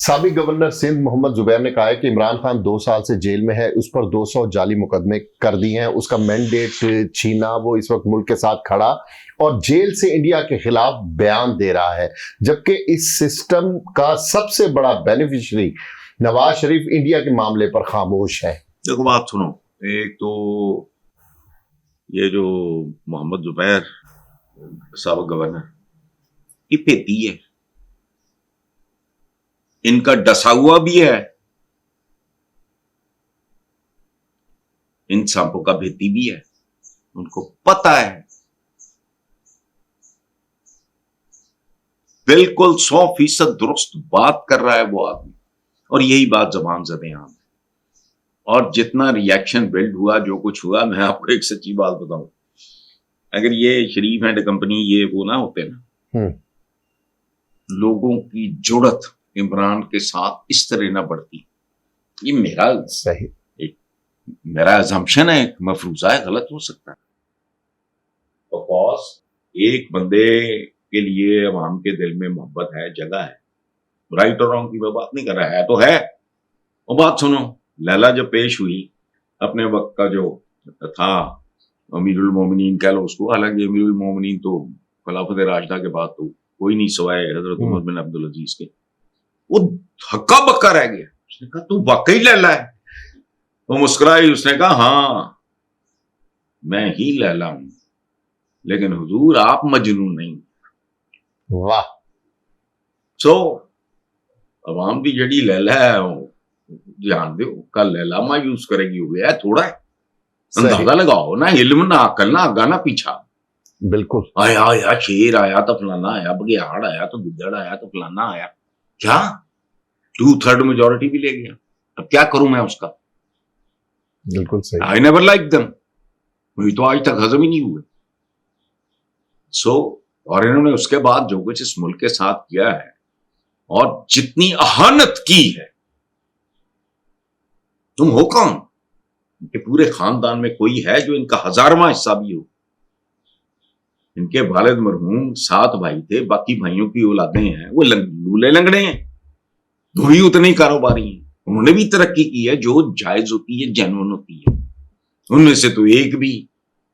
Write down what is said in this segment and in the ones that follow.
साबिक गवर्नर सिंध मोहम्मद जुबैर ने कहा है कि इमरान खान 2 साल से जेल में है, उस पर 200 जाली मुकदमे कर दिए हैं, उसका मैंडेट छीना, वो इस वक्त मुल्क के साथ खड़ा और जेल से इंडिया के खिलाफ बयान दे रहा है, जबकि इस सिस्टम का सबसे बड़ा बेनिफिशियरी नवाज शरीफ इंडिया के मामले पर खामोश है। देखो बात सुनो, एक तो ये जो मोहम्मद जुबैर साबिक गवर्नर ये पेती है, इनका डसा हुआ भी है, इन सांपों का भेदी भी है, उनको पता है बिल्कुल 100% दुरुस्त बात कर रहा है वो आदमी, और यही बात जबान ज़बेआन है। और जितना रिएक्शन बिल्ड हुआ, जो कुछ हुआ, मैं आपको एक सच्ची बात बताऊं, अगर ये शरीफ एंड कंपनी ये वो ना होते ना, लोगों की जुड़त इमरान के साथ इस तरह ना बढ़ती। ये मेरा सही मेरा अजम्पशन है, मफरूजा है, गलत हो सकता है। तो कॉज एक बंदे के लिए अवाम के दिल में मोहब्बत है, जगह है, राइट और रॉन्ग की मैं बात नहीं कर रहा है, तो है। वो बात सुनो, लैला जब पेश हुई, अपने वक्त का जो था अमीरुल मोमिनीन कह लो उसको, हालांकि अमीरुल मोमिनीन तो खिलाफत राशिदा के बाद तो कोई नहीं सवाए हजरत उमर बिन अब्दुल अजीज के, वो हक्का बक्का रह गया। उसने कहा तू वाकई लैला है? वो मुस्कुराई, उसने कहा हाँ मैं ही लैला हूं, लेकिन हुजूर आप मजनून नहीं। वाह। सो अवाम की जड़ी लैला है, ध्यान दो, कल लैला मायूस करेगी, हो गया थोड़ा है, अंदाजा लगाओ ना, इल्म ना अकल ना आगा ना पीछा। बिल्कुल। आया शेर आया तो फलाना आया, बघियाड़ आया तो गिद्दड़ आया तो फलाना आया, क्या 2/3 मेजोरिटी भी ले गया, अब क्या करूं मैं उसका? बिल्कुल सही। आई नेवर लाइक देम, मुझे तो आज तक हजम ही नहीं हुए। और इन्होंने उसके बाद जो कुछ इस मुल्क के साथ किया है और जितनी अहानत की है, तुम हो कौन? इनके पूरे खानदान में कोई है जो इनका 1000वां हिस्सा भी हो? इनके वालिद मरहूम 7 भाई थे, बाकी भाइयों की औलादें हैं, वो लूले लंगड़े हैं, वो भी उतने कारोबारी हैं, उन्होंने भी तरक्की की है जो जायज होती है, जेन्युइन होती है। उनमें से तो एक भी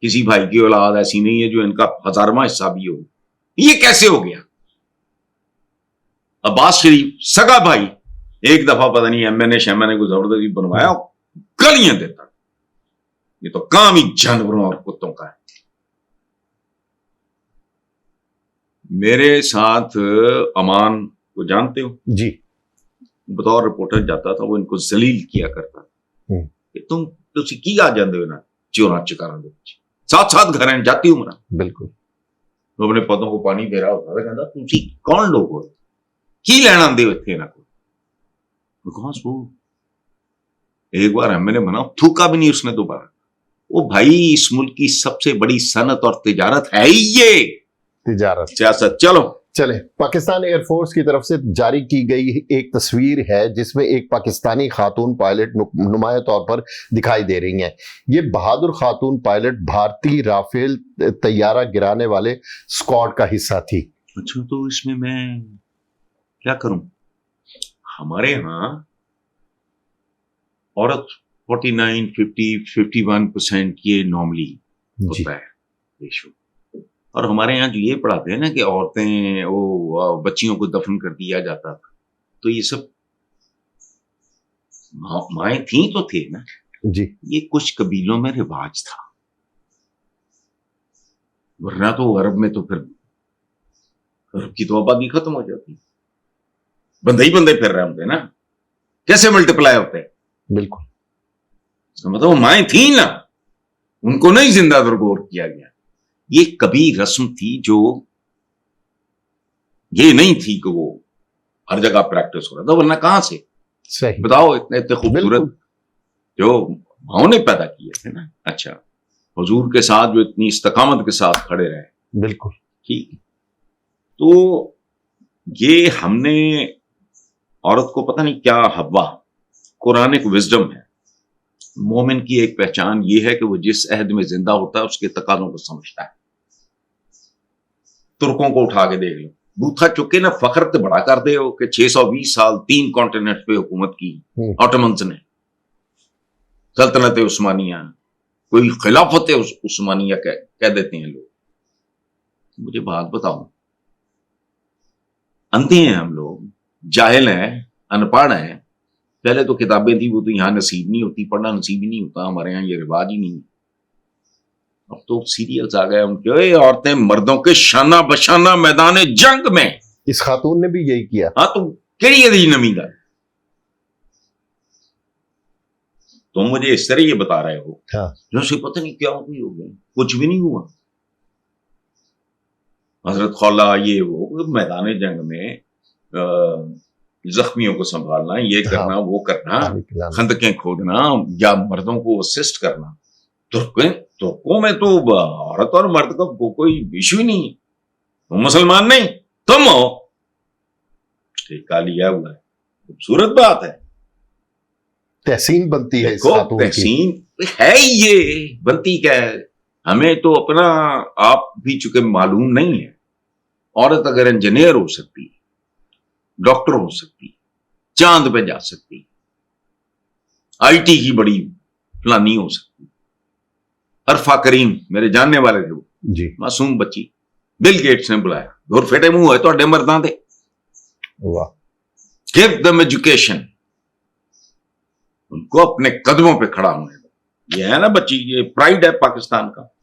किसी भाई की औलाद ऐसी नहीं है जो इनका 1000वां हिस्सा भी हो। ये कैसे हो गया? अब्बास शरीफ सगा भाई, एक दफा पता नहीं एमएनए शैमने को जबरदस्ती बनवाया, गालियां देता। ये तो काम ही जानवरों और कुत्तों का है। मेरे साथ अमान को जानते हो जी, बतौर रिपोर्टर जाता था, वो इनको जलील किया करता था कि तुम की आ जाते हो ना चोरा चकारा दे, साथ साथ घर जाती उम्र। बिल्कुल। तो अपने पौधों को पानी दे रहा होता था, कहता तुम कौन लोग हो, की लेना दे इतने ना को। एक बार मैंने बना थूका भी नहीं उसने दोबारा। वो भाई इस मुल्क की सबसे बड़ी सनत और तिजारत है ही ये तिजारत, सियासत। चलो चले, पाकिस्तान एयरफोर्स की तरफ से जारी की गई एक तस्वीर है जिसमें एक पाकिस्तानी खातून पायलट नुमाया तौर पर दिखाई दे रही हैं। ये बहादुर खातून पायलट भारतीय राफेल तैयारा गिराने वाले स्क्वाड का हिस्सा थी। अच्छा, तो इसमें मैं क्या करूं? हमारे यहाँ औरत 49, 50, 51% ये नॉर्मली होता है रेशो। और हमारे यहाँ जो ये पढ़ाते हैं ना कि औरतें वो बच्चियों को दफन कर दिया जाता था, तो ये सब माएँ थी तो थे ना जी। ये कुछ कबीलों में रिवाज था, वरना तो अरब में तो फिर अरब की तो आबादी खत्म हो जाती, बंदे ही बंदे फिर रहे होते ना, कैसे मल्टीप्लाई होते हैं? बिल्कुल, मतलब माएँ थी ना, उनको नहीं जिंदा दरगोर किया गया। ये कभी रस्म थी जो ये नहीं थी कि वो हर जगह प्रैक्टिस हो रहा था, वरना कहां से? सही बताओ, इतने इतने खूबसूरत जो माओ ने पैदा किए थे ना। अच्छा, हुजूर के साथ जो इतनी इस्तकामत के साथ खड़े रहे, बिल्कुल ठीक। तो ये हमने औरत को पता नहीं क्या, हवा कुरानिक विजडम है, मोमिन की एक पहचान ये है कि वो जिस अहद में जिंदा होता है उसके तकाज़ों को समझता है। तुर्कों को उठा के देख लो, बूथा चुक के ना फखर ते बड़ा कर दे हो कि 620 साल 3 कॉन्टिनेंट पे हुकूमत की ऑटोमन्स ने, सल्तनत उस्मानिया, कोई खिलाफत उस्मानिया कह देते हैं लोग। मुझे बात बताओ, अंधे हैं हम लोग, जाहिल हैं, अनपढ़ हैं। पहले तो किताबें थी, वो तो यहाँ नसीब नहीं होती, पढ़ना नसीब ही नहीं होता, हमारे यहाँ ये रिवाज ही नहीं है। अब तो सीरियल्स आ गए उनके, औरतें मर्दों के शाना बशाना मैदान जंग में। इस खातून ने भी यही किया। हाँ, तो केड़ी नवी गल तुम मुझे इस तरह ये बता रहे हो, हाँ। जैसे पता नहीं क्या भी हो गया, कुछ भी नहीं हुआ। हजरत खौला ये वो मैदान जंग में जख्मियों को संभालना, ये करना, हाँ, वो करना, पानी पिलाना। खंदकें खोदना या मर्दों को असिस्ट करना। तुर्कों में तो औरत और मर्द का कोई इशू ही नहीं है। तुम मुसलमान नहीं, तुम हो, ठेका लिया हुआ है। खूबसूरत बात है, तहसीन बनती है इस देखो खातून की। तहसीन है ही, ये बनती क्या है। हमें तो अपना आप भी चुके मालूम नहीं है। औरत अगर इंजीनियर हो सकती, डॉक्टर हो सकती, चांद पे जा सकती, आईटी की बड़ी फलानी हो सकती। अरफा करीम मेरे जानने वाले थे, वो जी। मासूम बच्ची, बिल गेट्स ने बुलाया, घुर फेटे मुंह है तो मर्दां दे, वाह। गिव देम एजुकेशन, उनको अपने कदमों पे खड़ा होने दो। ये है ना बच्ची, ये प्राइड है पाकिस्तान का।